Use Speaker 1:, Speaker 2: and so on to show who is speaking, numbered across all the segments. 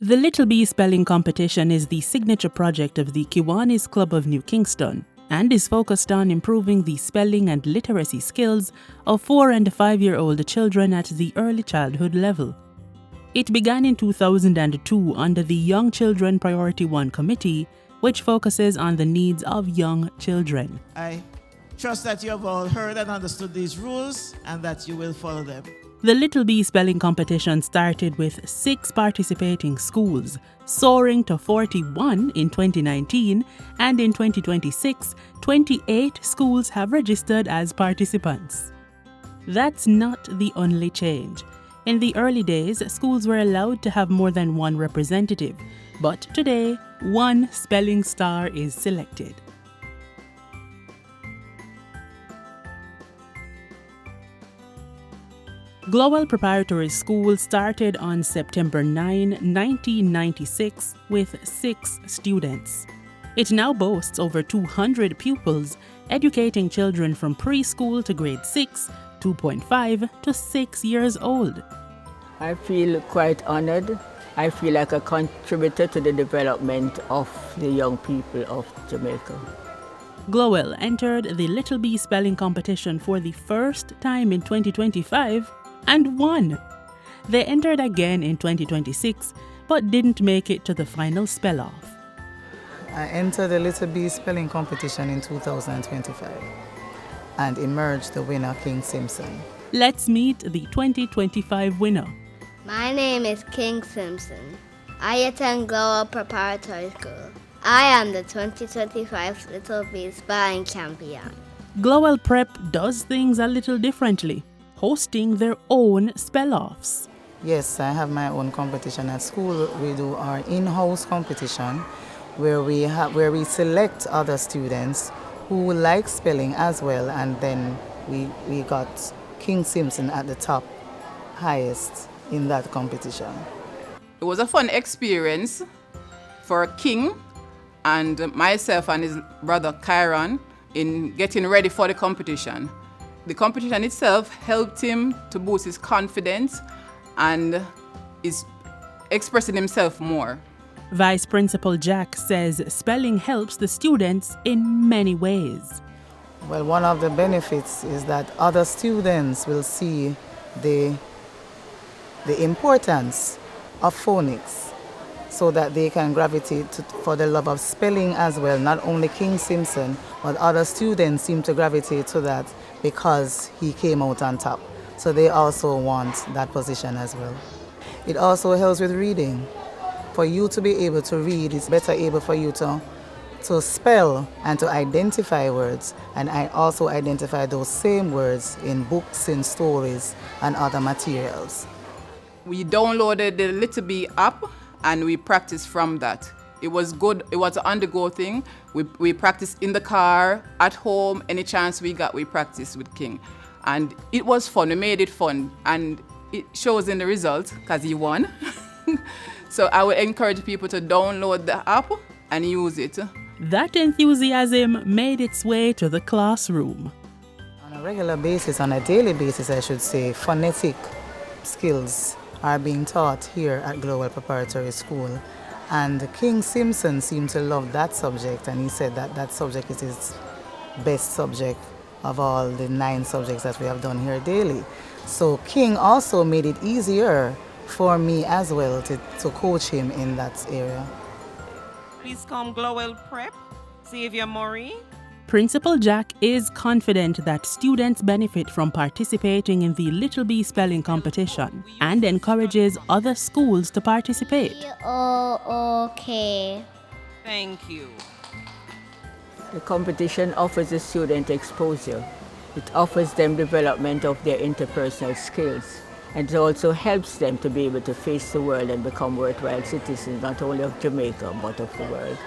Speaker 1: The Little B Spelling Competition is the signature project of the Kiwanis Club of New Kingston and is focused on improving the spelling and literacy skills of 4 and 5-year-old children at the early childhood level. It began in 2002 under the Young Children Priority 1 Committee, which focuses on the needs of young children.
Speaker 2: I trust that you have all heard and understood these rules and that you will follow them.
Speaker 1: The Little B Spelling Competition started with 6 participating schools, soaring to 41 in 2019, and in 2026, 28 schools have registered as participants. That's not the only change. In the early days, schools were allowed to have more than one representative, but today, one spelling star is selected. Global Preparatory School started on September 9, 1996 with 6 students. It now boasts over 200 pupils, educating children from preschool to grade 6, 2.5 to 6 years old.
Speaker 3: I feel quite honored. I feel like a contributor to the development of the young people of Jamaica.
Speaker 1: Glowell entered the Little B Spelling Competition for the first time in 2025 and won. They entered again in 2026 but didn't make it to the final spell-off.
Speaker 4: I entered the Little B Spelling Competition in 2025 and emerged the winner, King Simpson.
Speaker 1: Let's meet the 2025 winner.
Speaker 5: My name is King Simpson. I attend Global Preparatory School. I am the 2025 Little B Spelling Champion.
Speaker 1: Glowell Prep does things a little differently, hosting their own spell-offs.
Speaker 4: Yes, I have my own competition at school. We do our in-house competition where we select other students who like spelling as well, and then we got King Simpson at the top, highest in that competition.
Speaker 6: It was a fun experience for King and myself and his brother Kyron in getting ready for the competition. The competition itself helped him to boost his confidence and is expressing himself more.
Speaker 1: Vice Principal Jack says spelling helps the students in many ways.
Speaker 4: Well, one of the benefits is that other students will see the importance of phonics so that they can gravitate for the love of spelling as well. Not only King Simpson, but other students seem to gravitate to that because he came out on top. So they also want that position as well. It also helps with reading. For you to be able to read, it's better able for you to spell and to identify words. And I also identify those same words in books, in stories, and other materials.
Speaker 6: We downloaded the Little B app and we practiced from that. It was good. It was an on-the-go thing. We practiced in the car, at home, any chance we got, we practiced with King. And it was fun. We made it fun. And it shows in the results because he won. So I would encourage people to download the app and use it.
Speaker 1: That enthusiasm made its way to the classroom.
Speaker 4: On a regular basis, on a daily basis, I should say, phonetic skills are being taught here at Global Preparatory School. And King Simpson seemed to love that subject, and he said that that subject is his best subject of all the 9 subjects that we have done here daily. So King also made it easier for me as well to coach him in that area.
Speaker 7: Please come Glowell Prep, Xavier Murray.
Speaker 1: Principal Jack is confident that students benefit from participating in the Little B Spelling Competition and encourages other schools to participate.
Speaker 5: Okay.
Speaker 7: Thank you.
Speaker 3: The competition offers the student exposure. It offers them development of their interpersonal skills. And it also helps them to be able to face the world and become worthwhile citizens, not only of Jamaica, but of the world.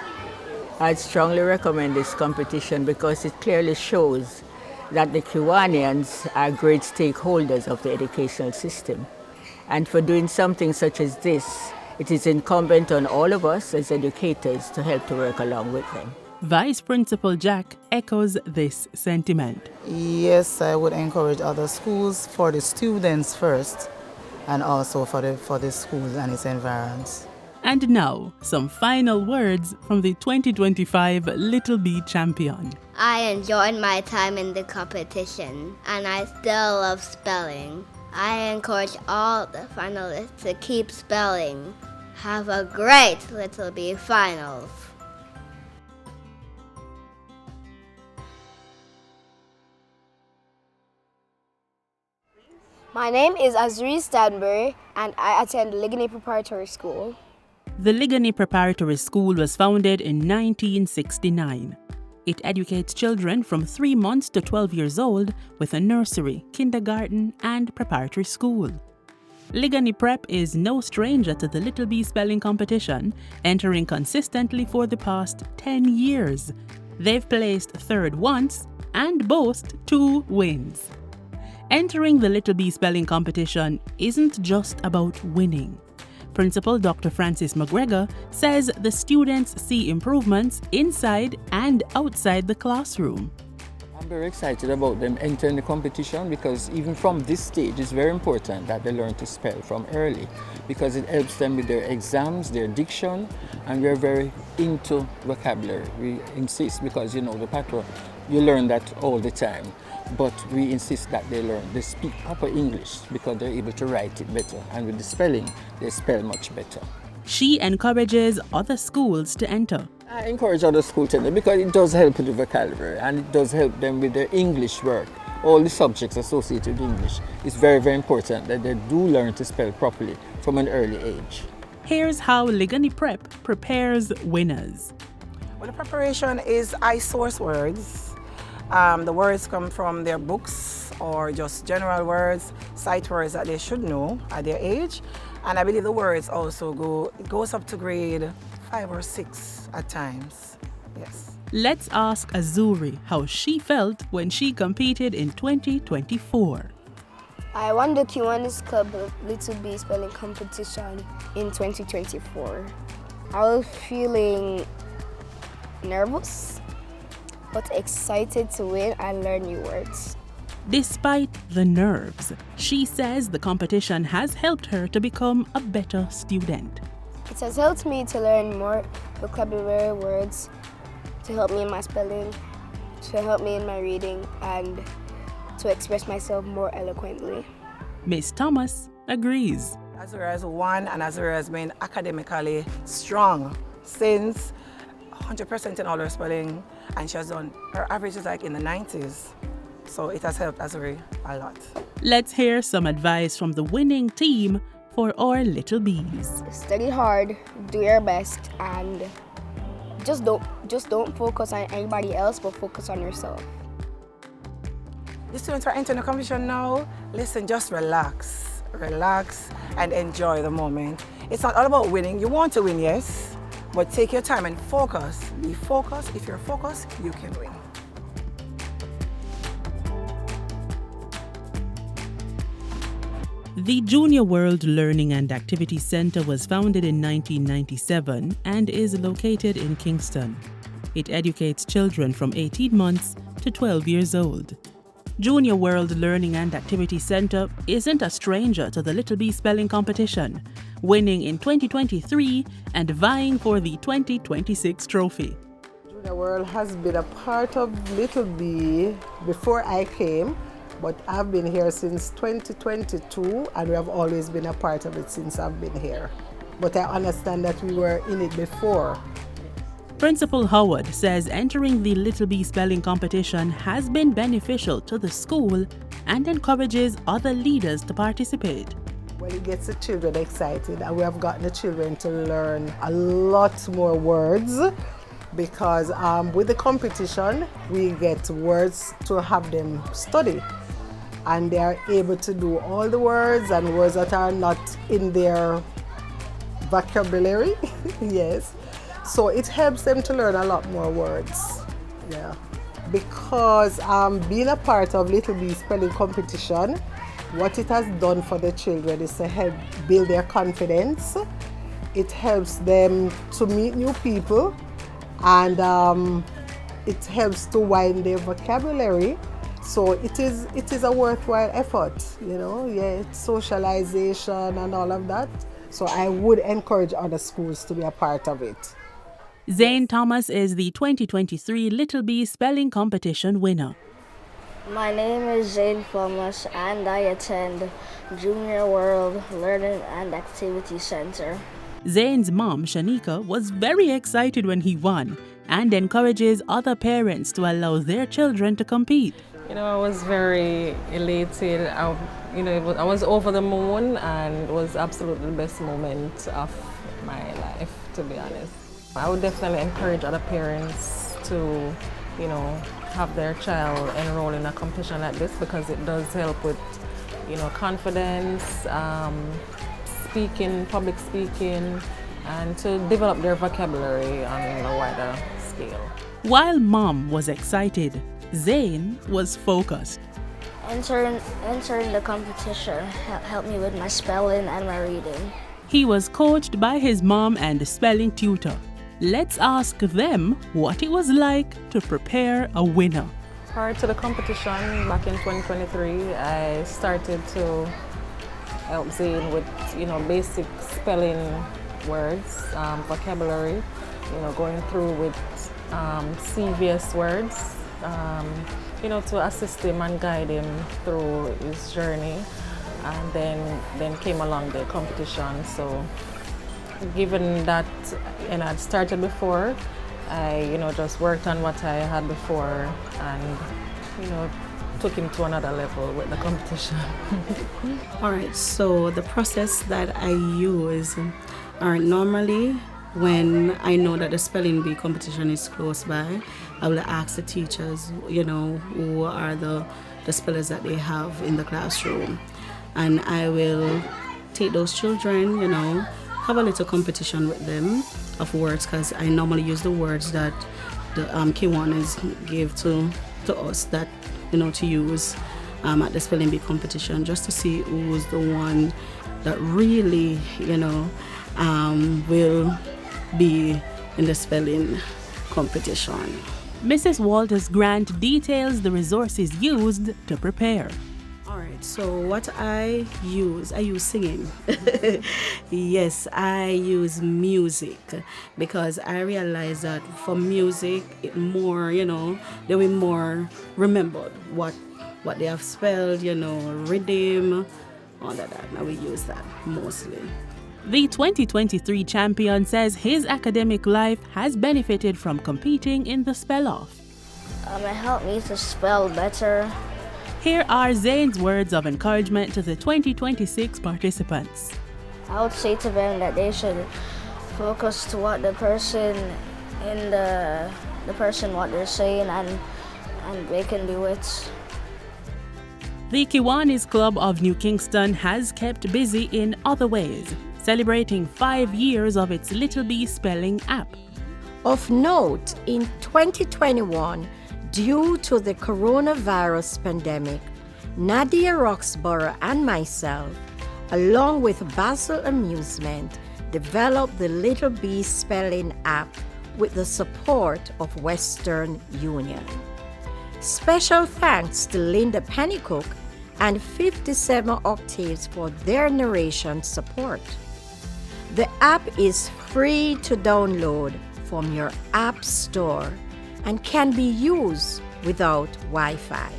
Speaker 3: I'd strongly recommend this competition because it clearly shows that the Kiwanians are great stakeholders of the educational system. And for doing something such as this, it is incumbent on all of us as educators to help to work along with them.
Speaker 1: Vice Principal Jack echoes this sentiment.
Speaker 4: Yes, I would encourage other schools for the students first, and also for the schools and its environs.
Speaker 1: And now, some final words from the 2025 Little B champion.
Speaker 5: I enjoyed my time in the competition, and I still love spelling. I encourage all the finalists to keep spelling. Have a great Little B finals.
Speaker 8: My name is Azuri Stanbury, and I attend Ligony Preparatory School.
Speaker 1: The Ligony Preparatory School was founded in 1969. It educates children from 3 months to 12 years old with a nursery, kindergarten, and preparatory school. Ligony Prep is no stranger to the Little B spelling competition, entering consistently for the past 10 years. They've placed third once and boast 2 wins. Entering the Little B spelling competition isn't just about winning. Principal Dr. Francis McGregor says the students see improvements inside and outside the classroom.
Speaker 9: I'm very excited about them entering the competition because even from this stage it's very important that they learn to spell from early because it helps them with their exams, their diction, and we're very into vocabulary. We insist because the pattern, you learn that all the time, but we insist that they speak proper English because they're able to write it better, and with the spelling they spell much better.
Speaker 1: She encourages other schools to enter.
Speaker 9: I encourage other schools to enter because it does help with the vocabulary and it does help them with their English work. All the subjects associated with English. It's very, very important that they do learn to spell properly from an early age.
Speaker 1: Here's how Ligony Prep prepares winners.
Speaker 4: Well, the preparation is I source words. The words come from their books or just general words, sight words that they should know at their age. And I believe the words also goes up to grade 5 or 6 at times. Yes.
Speaker 1: Let's ask Azuri how she felt when she competed in 2024.
Speaker 8: I won the Kiwanis Club Little B spelling competition in 2024. I was feeling nervous, but excited to win and learn new words.
Speaker 1: Despite the nerves, she says the competition has helped her to become a better student.
Speaker 8: It has helped me to learn more vocabulary words, to help me in my spelling, to help me in my reading, and to express myself more eloquently.
Speaker 1: Miss Thomas agrees.
Speaker 4: Azura has won, and Azura has been academically strong since 100% in all her spelling, and she has done, her average is like in the 90s. So it has helped Azuri a lot.
Speaker 1: Let's hear some advice from the winning team for our little bees.
Speaker 8: Study hard, do your best, and just don't focus on anybody else, but focus on yourself.
Speaker 4: The students are entering the competition now. Listen, just relax and enjoy the moment. It's not all about winning. You want to win, yes, but take your time and focus. Be focused. If you're focused, you can win.
Speaker 1: The Junior World Learning and Activity Center was founded in 1997 and is located in Kingston. It educates children from 18 months to 12 years old. Junior World Learning and Activity Center isn't a stranger to the Little B spelling competition, winning in 2023 and vying for the 2026 trophy.
Speaker 10: Junior World has been a part of Little B before I came, but I've been here since 2022 and we have always been a part of it since I've been here. But I understand that we were in it before.
Speaker 1: Principal Howard says entering the Little B spelling competition has been beneficial to the school and encourages other leaders to participate.
Speaker 10: Well, it gets the children excited and we have gotten the children to learn a lot more words because with the competition we get words to have them study. And they are able to do all the words and words that are not in their vocabulary, yes. So it helps them to learn a lot more words, yeah. Because being a part of Little B spelling competition, what it has done for the children is to help build their confidence. It helps them to meet new people and it helps to widen their vocabulary. So it is a worthwhile effort, yeah, it's socialization and all of that. So I would encourage other schools to be a part of it.
Speaker 1: Zane Thomas is the 2023 Little B Spelling Competition winner.
Speaker 8: My name is Zane Thomas and I attend Junior World Learning and Activity Center.
Speaker 1: Zane's mom, Shanika, was very excited when he won and encourages other parents to allow their children to compete.
Speaker 11: I was very elated. I was over the moon, and it was absolutely the best moment of my life, to be honest. I would definitely encourage other parents to, have their child enroll in a competition like this, because it does help with, confidence, public speaking, and to develop their vocabulary on a wider scale.
Speaker 1: While mom was excited, Zane was focused.
Speaker 8: Entering the competition helped me with my spelling and my reading.
Speaker 1: He was coached by his mom and a spelling tutor. Let's ask them what it was like to prepare a winner.
Speaker 11: Prior to the competition back in 2023, I started to help Zane with, basic spelling words, vocabulary, going through with CVS words, to assist him and guide him through his journey. And then came along the competition. So given that I'd started before, I just worked on what I had before and took him to another level with the competition.
Speaker 12: All right, so the process that I use normally when I know that the spelling bee competition is close by, I will ask the teachers, who are the spellers that they have in the classroom. And I will take those children, have a little competition with them of words, because I normally use the words that the Kiwanis give to us that, to use at the spelling bee competition, just to see who's the one that really, will be in the spelling competition.
Speaker 1: Mrs. Walters Grant details the resources used to prepare.
Speaker 12: All right, so what I use singing. Yes, I use music, because I realize that for music, it more, they will more remembered what they have spelled, rhythm, all of that. Now we use that mostly.
Speaker 1: The 2023 champion says his academic life has benefited from competing in the spell-off.
Speaker 8: It helped me to spell better.
Speaker 1: Here are Zane's words of encouragement to the 2026 participants.
Speaker 8: I would say to them that they should focus to what the person what they're saying, and they can do it.
Speaker 1: The Kiwanis Club of New Kingston has kept busy in other ways, celebrating 5 years of its Little B spelling app.
Speaker 13: Of note, in 2021, due to the coronavirus pandemic, Nadia Roxborough and myself, along with Basil Amusement, developed the Little B spelling app with the support of Western Union. Special thanks to Linda Pennycook and 57 Octaves for their narration support. The app is free to download from your app store and can be used without Wi-Fi.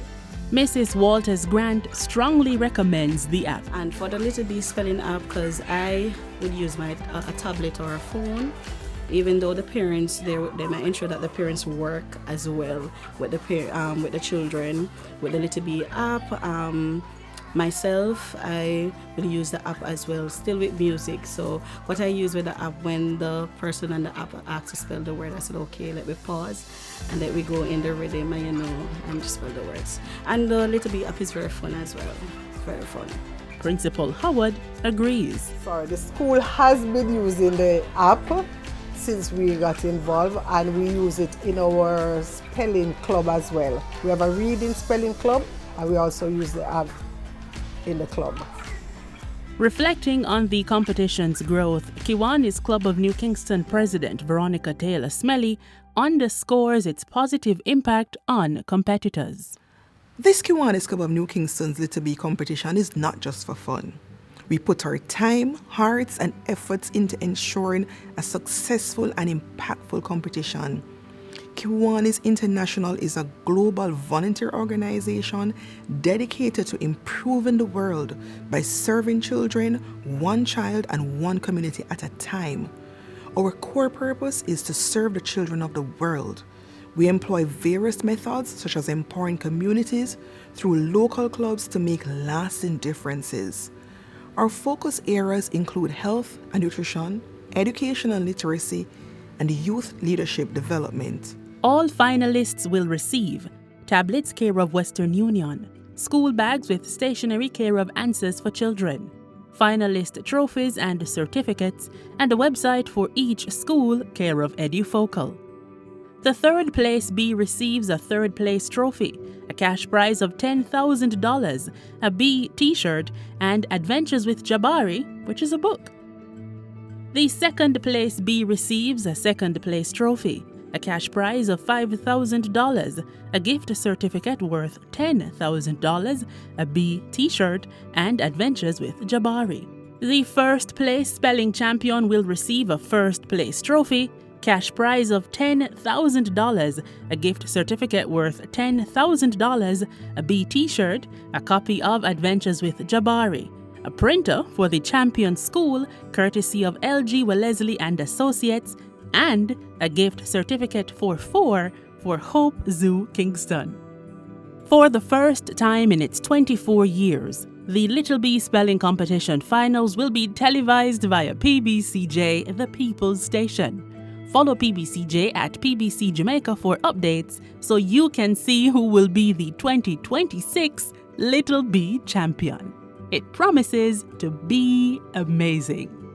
Speaker 1: Mrs. Walters Grant strongly recommends the app.
Speaker 12: And for the Little B spelling app, because I would use a tablet or a phone, even though the parents, they might ensure that the parents work as well with the children, with the Little B app. Myself, I will use the app as well, still with music. So what I use with the app, when the person on the app asks to spell the word, I said, okay, let me pause and let me go in the rhythm and just spell the words. And the Little B app is very fun as well, very fun.
Speaker 1: Principal Howard agrees.
Speaker 10: Sorry, the school has been using the app since we got involved, and we use it in our spelling club as well. We have a reading spelling club, and we also use the app in the club.
Speaker 1: Reflecting on the competition's growth, Kiwanis Club of New Kingston President Veronica Taylor Smelly underscores its positive impact on competitors.
Speaker 14: This Kiwanis Club of New Kingston's Little B competition is not just for fun. We put our time, hearts, and efforts into ensuring a successful and impactful competition. Kiwanis International is a global volunteer organization dedicated to improving the world by serving children, one child and one community at a time. Our core purpose is to serve the children of the world. We employ various methods such as empowering communities through local clubs to make lasting differences. Our focus areas include health and nutrition, education and literacy, and youth leadership development.
Speaker 1: All finalists will receive tablets care of Western Union, school bags with stationery care of Answers for Children, finalist trophies and certificates, and a website for each school care of EduFocal. The third place B receives a third place trophy, a cash prize of $10,000, a B t-shirt, and Adventures with Jabari, which is a book. The second place B receives a second place trophy, a cash prize of $5,000, a gift certificate worth $10,000, a B t-shirt, and Adventures with Jabari. The first place spelling champion will receive a first place trophy, cash prize of $10,000, a gift certificate worth $10,000, a B t-shirt, a copy of Adventures with Jabari, a printer for the champion school courtesy of LG Wellesley and Associates, and a gift certificate for Hope Zoo Kingston. For the first time in its 24 years, the Little B Spelling Competition finals will be televised via PBCJ, the People's Station. Follow PBCJ at PBCJamaica for updates so you can see who will be the 2026 Little B champion. It promises to be amazing.